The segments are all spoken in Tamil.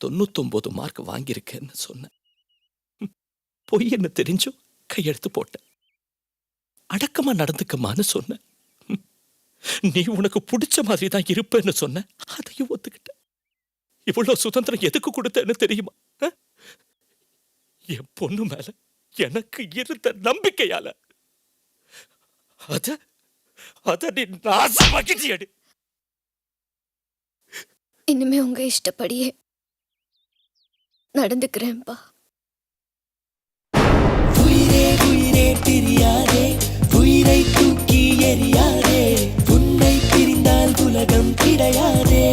99 மார்க் வாங்கியிருக்கேன்னு சொன்னேன். பொய்ன்னு தெரிஞ்சும் கையெழுத்து போட்டேன். அடக்கமா நடந்துக்கமான்னு சொன்னேன். நீ உனக்கு பிடிச்ச மாதிரி தான் இருப்பேன்னு சொன்ன, அதையும் ஒத்துக்கிட்ட. இவ்வளவு சுதந்திரம் எதுக்கு கொடுத்தேன்னு தெரியுமா? என் பொண்ணு மேல எனக்கு இருந்த நம்பிக்கையால. அத நீ நாசமாக்கிட்டியடி. இனிமே உங்க இஷ்டப்படியே நடந்துக்கிறேன்பா. உயிரே உயிரே பிரியாதே, உயிரை தூக்கி எறியாதே, உன்னை பிரிந்தால் உலகம் கிடையாதே.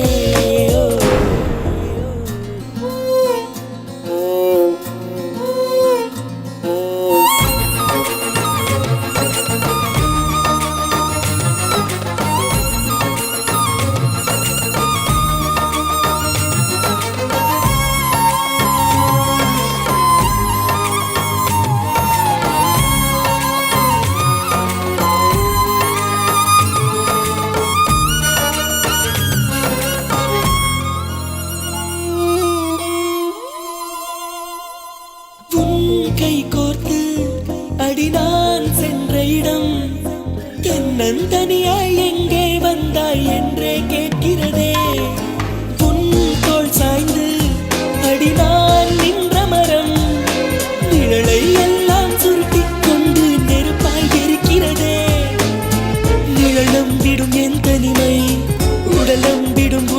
கை கோர்த்து அடி நான் சென்ற இடம் தென்னந்தனியாய் எங்கே வந்தாய் என்றே கேட்கிறதே. உன் தோள் சாய்ந்து அடி நான் நின்ற மரம் நிழலை எல்லாம் சுருட்டிக் கொண்டு நெருப்பாய் இருக்கிறதே. நிழலம் விடும் என் தனிமை, உடலம் விடும்